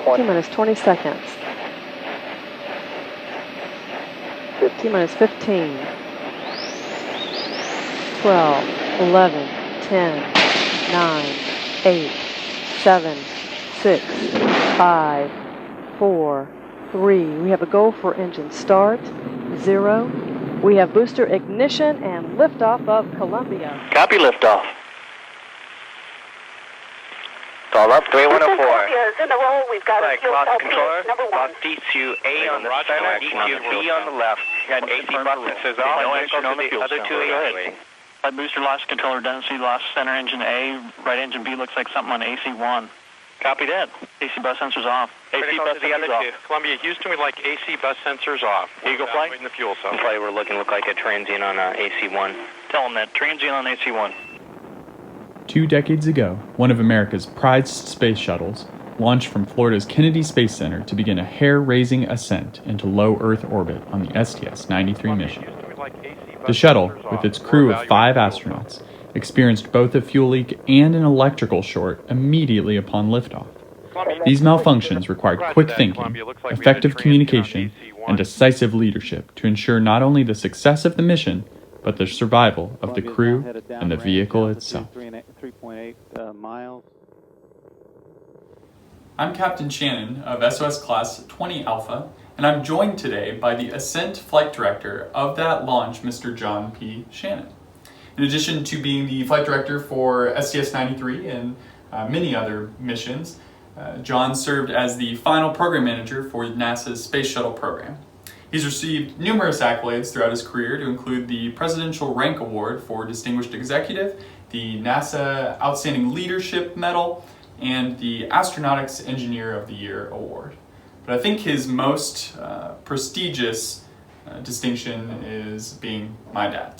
minutes 20 seconds. 15 minutes 15. 12, 11, 10, 9, 8, 7, 6, 5, 4, 3. We have a go for engine start. 0. We have booster ignition and liftoff of Columbia. Copy liftoff. Call up 3104. Is in a roll. We've got a fuel lost cell controller. number 1. Lost D2A on the center, D2B on the left. Got AC bus sensors off. No engine on the other two are Right booster lost controller density, lost center engine A, right engine B looks like something on AC1. Copy that. AC bus sensors off. AC bus the other sensors two. Columbia, Houston, we'd like AC bus sensors off. Eagle flight? In the fuel cell. Flight we're looking look like a transient on AC1. Tell them that. Transient on AC1. 2 decades ago, one of America's prized space shuttles launched from Florida's Kennedy Space Center to begin a hair-raising ascent into low Earth orbit on the STS-93 mission. The shuttle, with its crew of 5 astronauts, experienced both a fuel leak and an electrical short immediately upon liftoff. These malfunctions required quick thinking, effective communication, and decisive leadership to ensure not only the success of the mission, but the survival of the crew and the vehicle itself. 3.8 miles. I'm Captain Shannon of SOS Class 20 Alpha, and I'm joined today by the Ascent Flight Director of that launch, Mr. John P. Shannon. In addition to being the Flight Director for STS-93 and many other missions, John served as the final Program Manager for NASA's Space Shuttle program. He's received numerous accolades throughout his career, to include the Presidential Rank Award for Distinguished Executive, the NASA Outstanding Leadership Medal, and the Astronautics Engineer of the Year Award. But I think his most prestigious distinction is being my dad.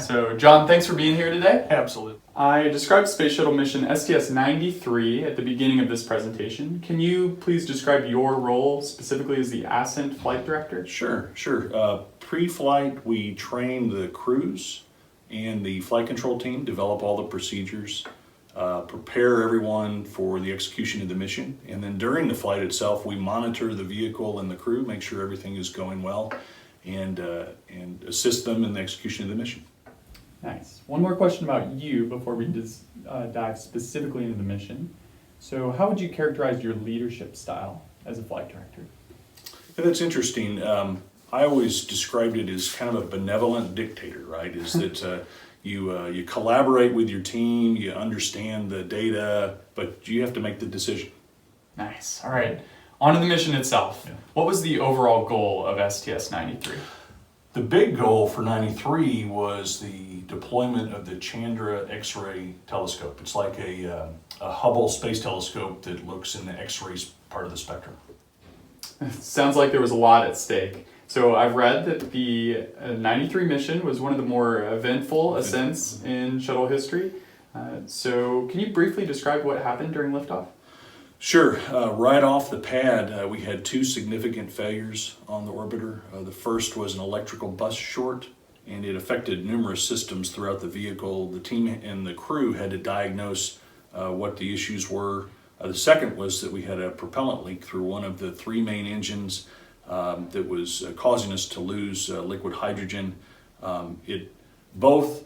So, John, thanks for being here today. Absolutely. I described Space Shuttle mission STS-93 at the beginning of this presentation. Can you please describe your role specifically as the Ascent Flight Director? Sure. Pre-flight, we train the crews and the flight control team, develop all the procedures, prepare everyone for the execution of the mission, and then during the flight itself, we monitor the vehicle and the crew, make sure everything is going well, and assist them in the execution of the mission. Nice. One more question about you before we dive specifically into the mission. So how would you characterize your leadership style as a flight director? Yeah, that's interesting. I always described it as kind of a benevolent dictator, right? Is that you collaborate with your team, you understand the data, but you have to make the decision. Nice. All right. On to the mission itself. Yeah. What was the overall goal of STS-93? The big goal for 93 was the deployment of the Chandra X-ray telescope. It's like a Hubble space telescope that looks in the X-ray part of the spectrum. Sounds like there was a lot at stake. So I've read that the 93 mission was one of the more eventful ascents in shuttle history. So can you briefly describe what happened during liftoff? Sure. Right off the pad, we had 2 significant failures on the orbiter. The first was an electrical bus short, and it affected numerous systems throughout the vehicle. The team and the crew had to diagnose what the issues were. The second was that we had a propellant leak through one of the 3 main engines that was causing us to lose liquid hydrogen. Both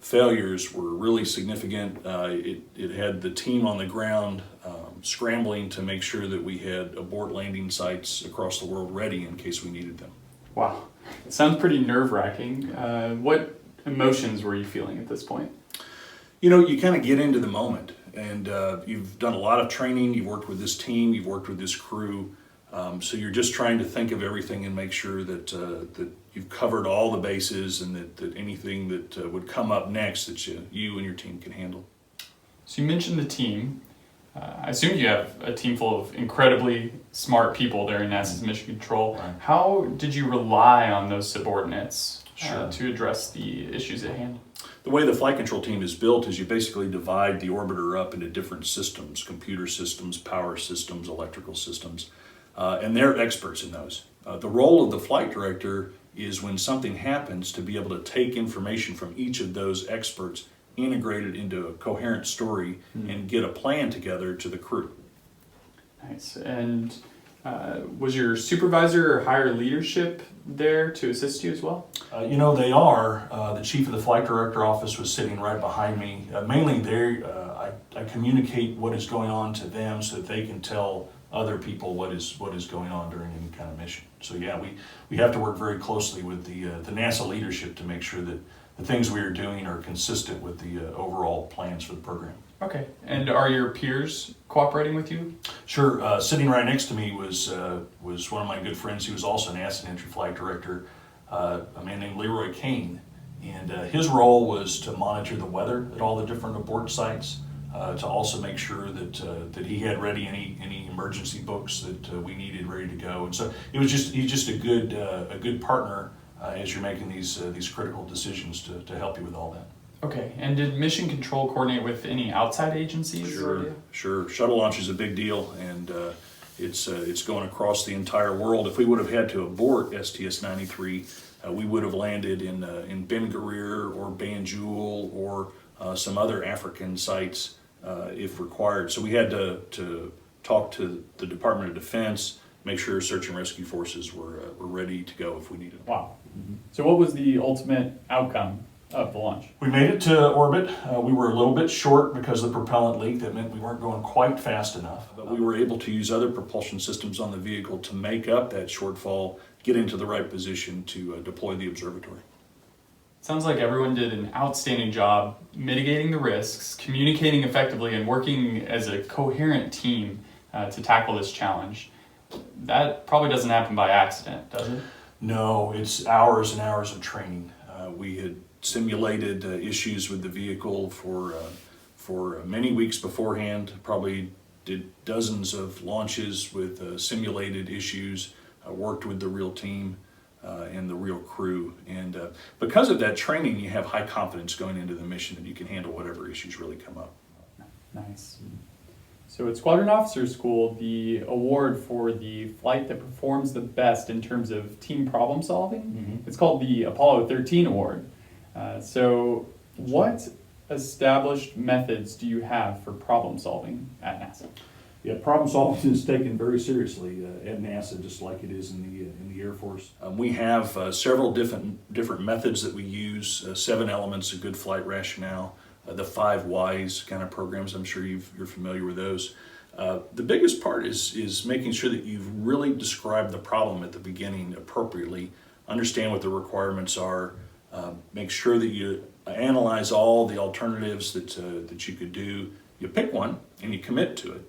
failures were really significant. It had the team on the ground scrambling to make sure that we had abort landing sites across the world ready in case we needed them. Wow, it sounds pretty nerve-wracking. What emotions were you feeling at this point? You know, you kind of get into the moment, and you've done a lot of training, you've worked with this team, you've worked with this crew, so you're just trying to think of everything and make sure that you've covered all the bases, and that anything that would come up next that you and your team can handle. So you mentioned the team. I assume you have a team full of incredibly smart people there in NASA's Mission Control. Right. How did you rely on those subordinates Sure. to address the issues at hand? The way the flight control team is built is you basically divide the orbiter up into different systems, computer systems, power systems, electrical systems, and they're experts in those. The role of the flight director is, when something happens, to be able to take information from each of those experts, integrate it into a coherent story, and get a plan together to the crew. Nice. And was your supervisor or higher leadership there to assist you as well? They are. The chief of the flight director office was sitting right behind me. Mainly I communicate what is going on to them so that they can tell other people what is going on during any kind of mission. So yeah, we have to work very closely with the NASA leadership to make sure that the things we are doing are consistent with the overall plans for the program. Okay. And are your peers cooperating with you? Sure. Sitting right next to me was one of my good friends. He was also an NASA entry flight director, a man named Leroy Kane. And his role was to monitor the weather at all the different abort sites, to also make sure that he had ready any emergency books that we needed ready to go. And so he's just a good partner as you're making these critical decisions to help you with all that. Okay, and did Mission Control coordinate with any outside agencies? Sure. Shuttle launch is a big deal, and it's going across the entire world. If we would have had to abort STS-93, we would have landed in Ben Guerir or Banjul or some other African sites if required. So we had to talk to the Department of Defense, make sure search and rescue forces were ready to go if we needed them. Wow. Mm-hmm. So what was the ultimate outcome of the launch? We made it to orbit. We were a little bit short because of the propellant leak. That meant we weren't going quite fast enough. But we were able to use other propulsion systems on the vehicle to make up that shortfall, get into the right position to deploy the observatory. Sounds like everyone did an outstanding job mitigating the risks, communicating effectively, and working as a coherent team to tackle this challenge. That probably doesn't happen by accident, does it? No, it's hours and hours of training. We had simulated issues with the vehicle for many weeks beforehand, probably did dozens of launches with simulated issues, worked with the real team and the real crew. And because of that training, you have high confidence going into the mission that you can handle whatever issues really come up. Nice. So at Squadron Officer School, the award for the flight that performs the best in terms of team problem solving, it's called the Apollo 13 Award. So what established methods do you have for problem solving at NASA? Yeah, problem solving is taken very seriously at NASA, just like it is in the Air Force. We have several different methods that we use. 7 elements of good flight rationale, the 5 whys kind of programs. I'm sure you're familiar with those. The biggest part is making sure that you've really described the problem at the beginning appropriately, understand what the requirements are, make sure that you analyze all the alternatives that you could do. You pick one and you commit to it.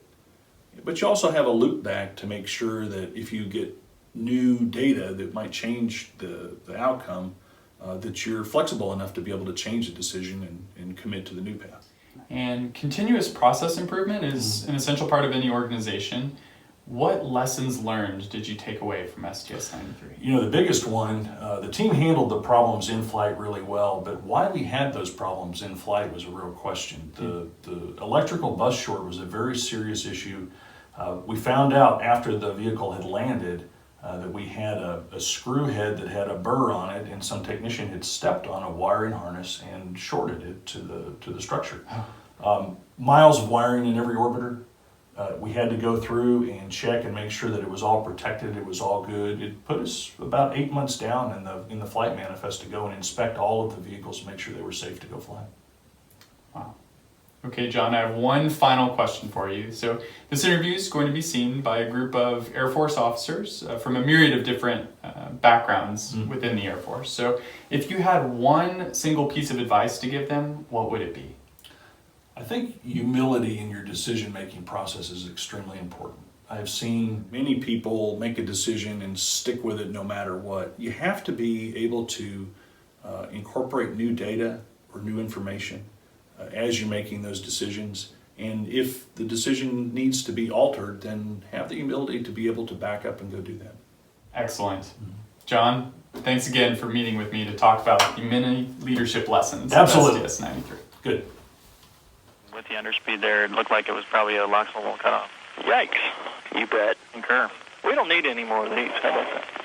But you also have a loop back to make sure that if you get new data that might change the outcome, that you're flexible enough to be able to change the decision and commit to the new path. And continuous process improvement is an essential part of any organization. What lessons learned did you take away from STS-93? The biggest one, the team handled the problems in flight really well, but why we had those problems in flight was a real question. The electrical bus short was a very serious issue. We found out after the vehicle had landed that we had a screw head that had a burr on it, and some technician had stepped on a wiring harness and shorted it to the structure. Miles of wiring in every orbiter. We had to go through and check and make sure that it was all protected, it was all good. It put us about 8 months down in the flight manifest to go and inspect all of the vehicles to make sure they were safe to go fly. Wow. Okay, John, I have one final question for you. So this interview is going to be seen by a group of Air Force officers from a myriad of different backgrounds within the Air Force. So if you had one single piece of advice to give them, what would it be? I think humility in your decision-making process is extremely important. I've seen many people make a decision and stick with it no matter what. You have to be able to incorporate new data or new information as you're making those decisions. And if the decision needs to be altered, then have the humility to be able to back up and go do that. Excellent. John, thanks again for meeting with me to talk about the many leadership lessons Absolutely. of STS-93. Good. With the underspeed there, it looked like it was probably a LOX level cutoff. Yikes. You bet. Concur. We don't need any more of these. How about that?